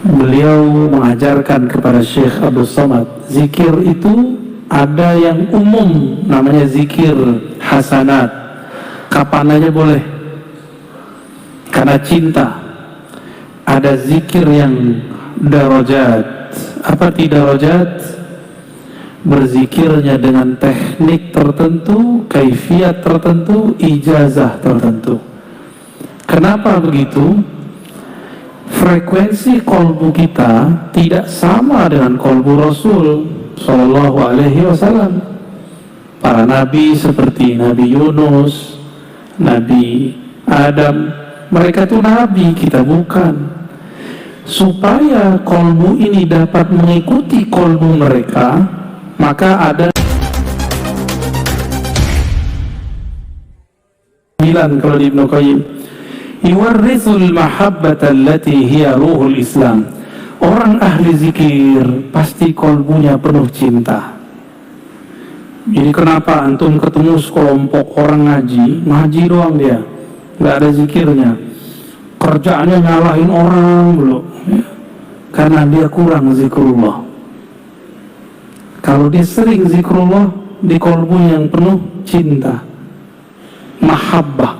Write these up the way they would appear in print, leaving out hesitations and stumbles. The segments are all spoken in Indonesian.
beliau mengajarkan kepada Syekh Abdul Somad, zikir itu ada yang umum namanya zikir hasanat, kapan aja boleh karena cinta. Ada zikir yang darajat. Apa arti darajat? Berzikirnya dengan teknik tertentu, kaifiat tertentu, ijazah tertentu. Kenapa begitu? Frekuensi kolbu kita tidak sama dengan kolbu Rasul Sallallahu Alaihi Wasallam. Para nabi seperti Nabi Yunus, Nabi Adam, mereka itu nabi, kita bukan. Supaya kolbu ini dapat mengikuti kolbu mereka, maka ada 9 kalau di Ibnu Qayyim, yuwarrisul mahabbata allati hiya ruhul Islam. Orang ahli zikir pasti kolbunya penuh cinta. Jadi kenapa antum ketemu sekelompok orang ngaji doang dia, nggak ada zikirnya, kerjaannya nyalahin orang dulu ya, karena dia kurang zikrullah. Kalau dia sering zikrullah, di kolbu yang penuh cinta, mahabbah.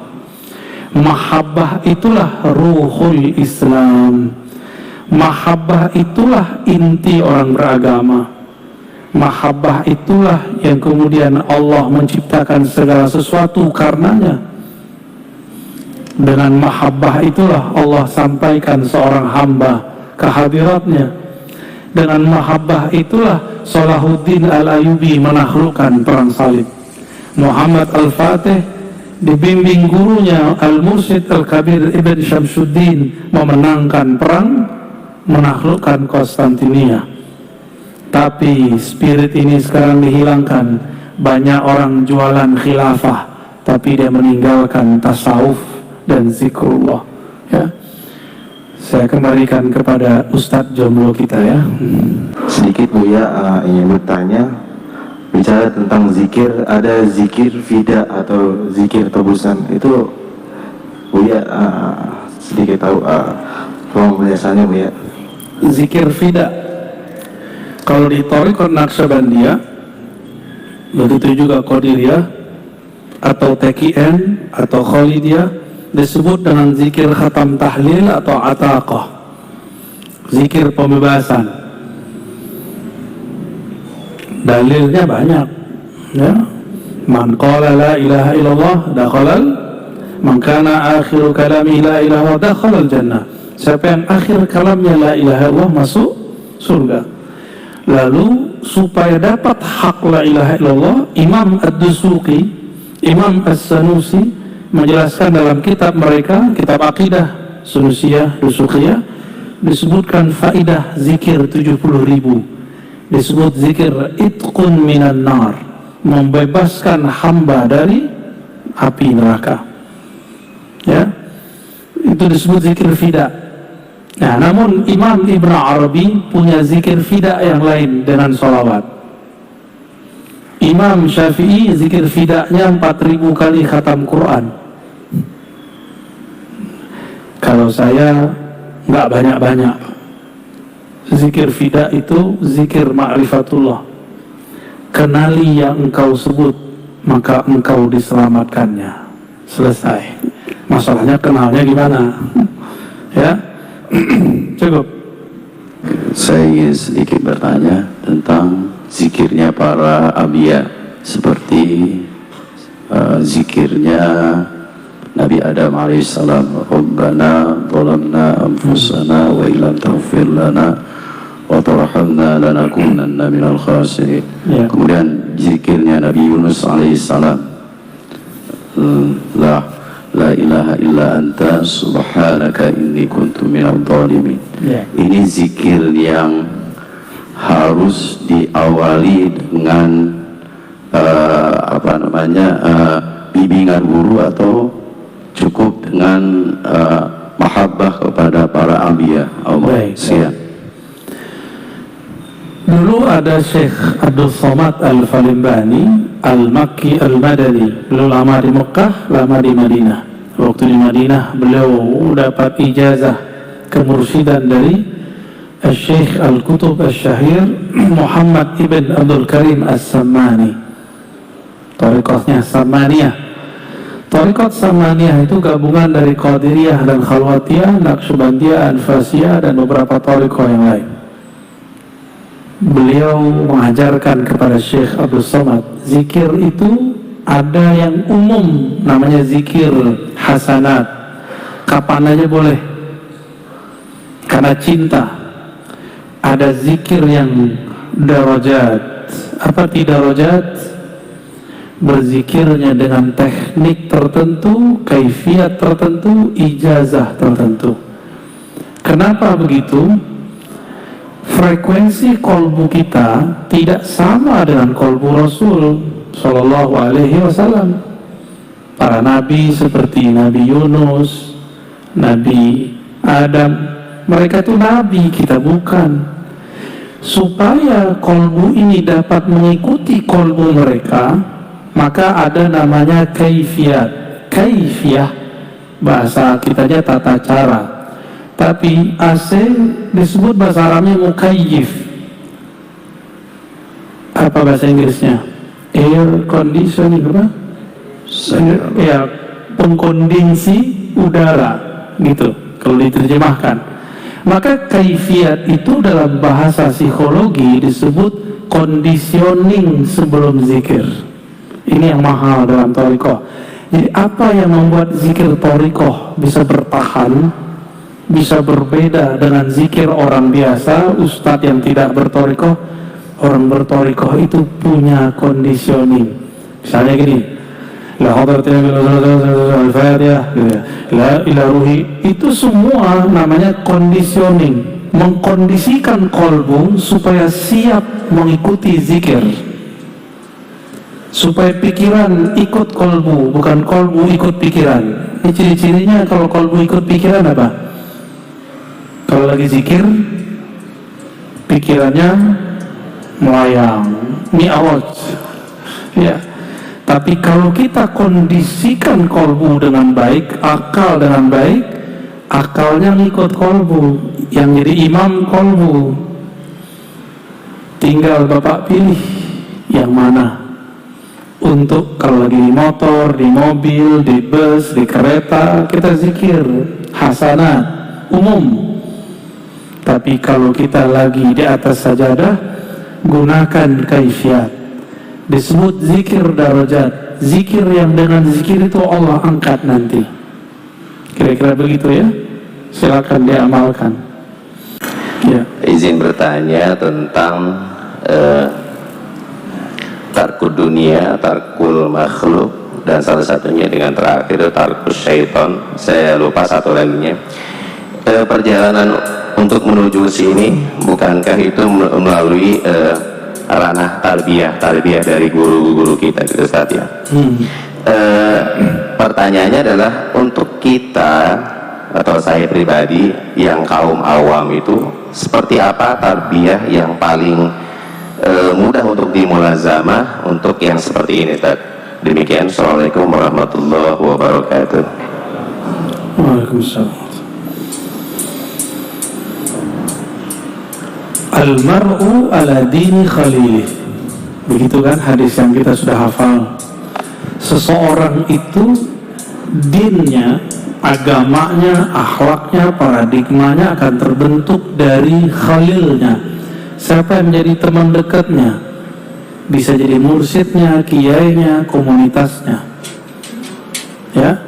Mahabbah itulah ruhul Islam. Mahabbah itulah inti orang beragama. Mahabbah itulah yang kemudian Allah menciptakan segala sesuatu karenanya. Dengan mahabbah itulah Allah sampaikan seorang hamba ke hadiratnya. Dengan mahabbah itulah Salahuddin Al-Ayyubi menaklukkan perang salib. Muhammad Al-Fatih dibimbing gurunya Al-Mursyid Al-Kabir Ibn Syamsuddin memenangkan perang, menaklukkan Konstantinia. Tapi spirit ini sekarang dihilangkan. Banyak orang jualan khilafah, tapi dia meninggalkan tasawuf dan zikrullah ya. Saya kembalikan kepada Ustadz jomblo kita ya. Sedikit Buya ingin bertanya, bicara tentang zikir, ada zikir fida atau zikir tebusan, itu Buya sedikit tahu penjelasannya Buya. Zikir fida kalau di Thariqat Naqsyabandiyah, begitu juga Qadiriyah atau TKN atau Khalidiyah, disebut dengan zikir khatam tahlil atau ataqah, zikir pembebasan. Dalilnya banyak ya. Man qala la ilaha illallah dakhalal, man kana akhiru kalami la ilaha illallah dakhalal jannah. Siapa yang akhir kalamnya la ilaha illallah masuk surga. Lalu supaya dapat hak la ilaha illallah, Imam Ad-Dusuqi, Imam As-Sanusi menjelaskan dalam kitab mereka, kitab akidah Sunusiyah, Dusuqiyah, disebutkan faidah zikir 70.000. Disebut zikir itqun minan nar, membebaskan hamba dari api neraka ya. Itu disebut zikir fida. Nah, namun Imam Ibn Arabi punya zikir fida yang lain dengan sholawat. Imam Syafi'i zikir fidanya 4.000 kali khatam Quran. Kalau saya nggak banyak-banyak. Zikir fida itu zikir ma'rifatullah. Kenali yang engkau sebut, maka engkau diselamatkannya. Selesai. Masalahnya kenalnya gimana? Ya, cukup. Saya ingin sedikit bertanya tentang zikirnya para anbiya, seperti zikirnya Nabi Adam alaihissalam, Rabbana zalamna anfusana wa illam taghfir lana wa tarhamna lanakunanna minal khasirin. Kemudian zikirnya Nabi Yunus alaihissalam, la ilaha illa anta subhanaka inni kuntu minadh dhalimin. Ini zikir yang harus diawali dengan bimbingan guru, atau cukup dengan mahabbah kepada para anbiya Allah. Siap. Dulu ada Syekh Abdul Somad Al-Falimbani Al-Makki Al-Madani. Beliau lama di Mekah, lama di Madinah. Waktu di Madinah beliau dapat ijazah kemursidan dari Syekh Al-Kutub Al-Syahir Muhammad Ibn Abdul Karim As-Sammani. Thariqahnya Sammaniyah. Thariqat Sammaniyah itu gabungan dari Qadiriyah dan Khalwatiyah, Naqsyubandiyah, Anfasiyah, dan beberapa thariqah yang lain. Beliau mengajarkan kepada Syekh Abdul Somad, zikir itu ada yang umum, namanya zikir hasanat, kapan aja boleh, karena cinta. Ada zikir yang darajat. Apa arti darajat? Berzikirnya dengan teknik tertentu, kaifiat tertentu, ijazah tertentu. Kenapa begitu? Frekuensi kolbu kita tidak sama dengan kolbu Rasul Sallallahu Alaihi Wasallam. Para nabi seperti Nabi Yunus, Nabi Adam, mereka itu nabi, kita bukan. Supaya kolbu ini dapat mengikuti kolbu mereka, maka ada namanya kaifiyat. Kaifiyah bahasa kitanya tata cara, tapi asing disebut bahasa Arabnya mukayyif. Apa bahasa Inggrisnya? Air conditioning, apa? Ya, pengkondisi udara gitu kalau diterjemahkan. Maka kaifiat itu dalam bahasa psikologi disebut conditioning sebelum zikir. Ini yang mahal dalam thariqah. Jadi apa yang membuat zikir thariqah bisa bertahan, bisa berbeda dengan zikir orang biasa, ustadz yang tidak berthariqah? Orang berthariqah itu punya conditioning. Misalnya gini, la hadratil al-fatihah, la ila ruhi, itu semua namanya conditioning, mengkondisikan kolbu supaya siap mengikuti zikir, supaya pikiran ikut kolbu, bukan kolbu ikut pikiran. Ini ciri-cirinya kalau kolbu ikut pikiran apa? Kalau lagi zikir pikirannya melayang, mi'awaj, ya. Tapi kalau kita kondisikan kolbu dengan baik, akal dengan baik, akalnya ngikut kolbu, yang jadi imam kolbu. Tinggal Bapak pilih yang mana. Untuk kalau lagi di motor, di mobil, di bus, di kereta, kita zikir hasanat umum. Tapi kalau kita lagi di atas sajadah, gunakan kaifiat. Disebut zikir darajat, zikir yang dengan zikir itu Allah angkat nanti. Kira-kira begitu ya. Silakan diamalkan. Ya. Izin bertanya tentang tarkud dunia, tarkul makhluk, dan salah satunya dengan terakhir tarkus syaitan. Saya lupa satu laginya. Perjalanan untuk menuju sini, bukankah itu melalui ranah tarbiyah dari guru-guru kita gitu, Ustaz ya? Pertanyaannya adalah untuk kita atau saya pribadi yang kaum awam itu seperti apa tarbiyah yang paling mudah untuk dimulazamah untuk yang seperti ini, Ustaz? Demikian. Assalamualaikum warahmatullahi wabarakatuh. Waalaikumsalam. Al-mar'u ala dini khalilih. Begitu kan hadis yang kita sudah hafal. Seseorang itu dinnya, agamanya, akhlaknya, paradigmanya akan terbentuk dari khalilnya. Siapa yang menjadi teman dekatnya? Bisa jadi mursyidnya, kiainya, komunitasnya. Ya.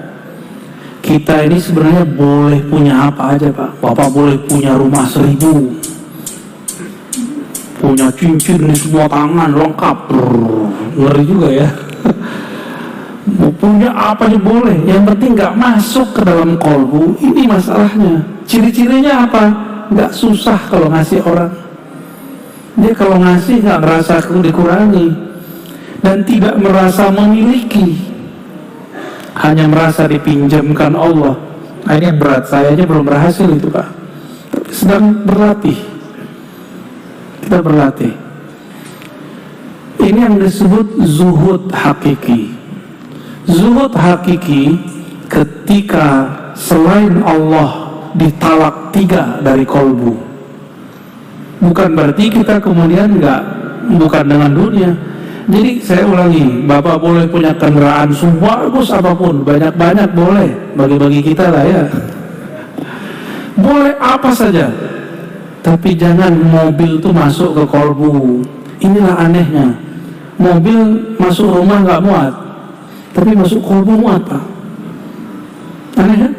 Kita ini sebenarnya boleh punya apa aja, Pak. Bapak boleh punya rumah 1000, punya cincin di semua tangan lengkap, ngeri juga ya. Mau punya apa aja boleh, yang penting nggak masuk ke dalam kolbu. Ini masalahnya. Ciri-cirinya apa? Nggak susah kalau ngasih orang. Dia kalau ngasih nggak merasa dikurangi dan tidak merasa memiliki, hanya merasa dipinjamkan Allah. Nah, ini yang berat. Saya aja belum berhasil itu, Pak, tapi sedang berlatih. Kita berlatih. Ini yang disebut zuhud hakiki. Zuhud hakiki ketika selain Allah ditalak 3 dari kolbu. Bukan berarti kita kemudian bukan dengan dunia. Jadi saya ulangi, Bapak boleh punya kendaraan sebagus apapun, banyak-banyak boleh, bagi-bagi kita lah ya. Boleh apa saja, tapi jangan mobil itu masuk ke kolbu. Inilah anehnya, mobil masuk rumah nggak muat, tapi masuk kolbu muat, Pak. Aneh kan?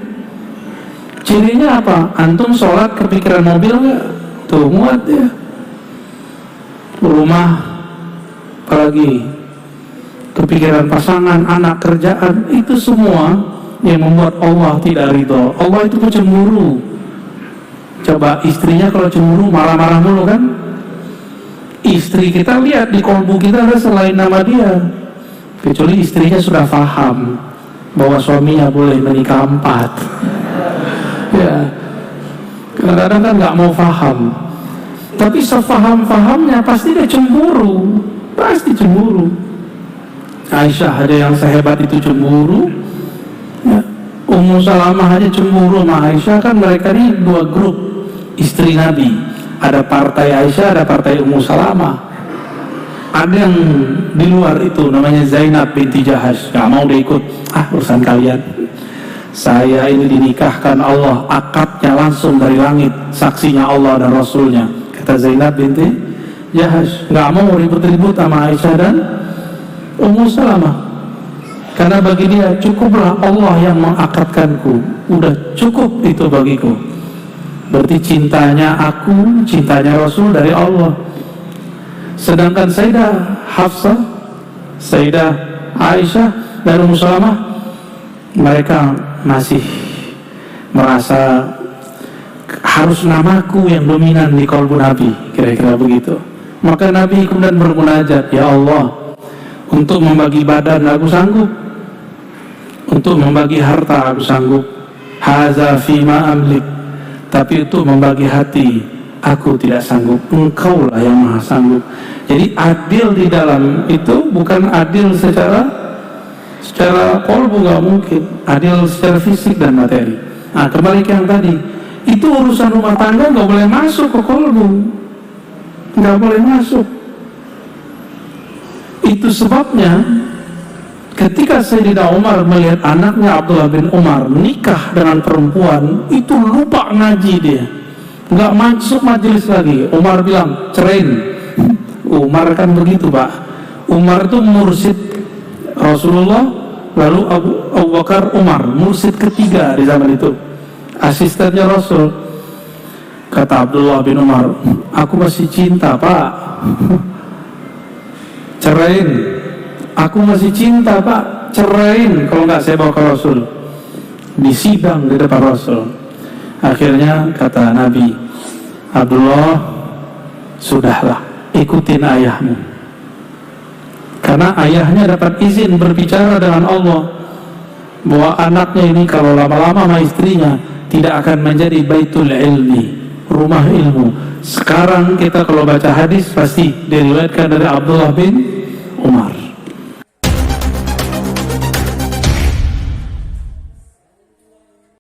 Cirinya apa? Antum sholat kepikiran mobil nggak? Tuh muat ya. Rumah, apalagi kepikiran pasangan, anak, kerjaan, itu semua yang membuat Allah tidak ridho. Allah itu cemburu. Coba istrinya kalau cemburu marah-marah dulu kan? Istri kita lihat di kolbu kita ada selain nama dia, kecuali istrinya sudah paham bahwa suaminya boleh menikah 4. Ya, kadang-kadang kan nggak mau paham, tapi sepaham-pahamnya pasti dia cemburu, pasti cemburu. Aisyah ada yang sehebat itu cemburu ya. Ummu Salamah aja cemburu sama Aisyah. Kan mereka ini 2 grup istri Nabi, ada partai Aisyah, ada partai Ummu Salamah. Ada yang di luar itu namanya Zainab binti Jahash, gak mau dia ikut, urusan kalian, saya ini dinikahkan Allah, akadnya langsung dari langit, saksinya Allah dan Rasulnya, kata Zainab binti Jahash. Gak mau ribut-ribut sama Aisyah dan Ummu Salamah, karena bagi dia cukuplah Allah yang mengakadkanku, udah cukup itu bagiku. Berarti cintanya aku, cintanya Rasul dari Allah. Sedangkan Sayyidah Hafsah, Sayyidah Aisyah dan Ummu Salamah, mereka masih merasa harus namaku yang dominan di kalbu Nabi, kira-kira begitu. Maka Nabi kemudian bermunajat, ya Allah, untuk membagi badan aku sanggup, untuk membagi harta aku sanggup, haza fima amlik, tapi untuk membagi hati aku tidak sanggup, engkaulah yang maha sanggup. Jadi adil di dalam itu bukan adil secara kolbu, nggak mungkin adil secara fisik dan materi. Nah, kembali ke yang tadi, itu urusan rumah tangga nggak boleh masuk ke kolbu, nggak boleh masuk. Itu sebabnya ketika Sayyidina Umar melihat anaknya Abdullah bin Umar menikah dengan perempuan, itu lupa ngaji dia, nggak masuk majelis lagi. Umar bilang cerain. Umar kan begitu, Pak. Umar itu mursyid Rasulullah, lalu Abu Bakar Umar, mursyid ketiga di zaman itu, asistennya Rasul. Kata Abdullah bin Umar, aku masih cinta, Pak. Cerain. Aku masih cinta, Pak. Cerain, kalau nggak saya bawa ke Rasul. Disidang di depan Rasul. Akhirnya kata Nabi, Abdullah, sudahlah, ikutin ayahmu. Karena ayahnya dapat izin berbicara dengan Allah bahwa anaknya ini kalau lama-lama sama istrinya tidak akan menjadi baitul ilmi, rumah ilmu. Sekarang kita kalau baca hadis pasti diriwayatkan dari Abdullah bin Umar.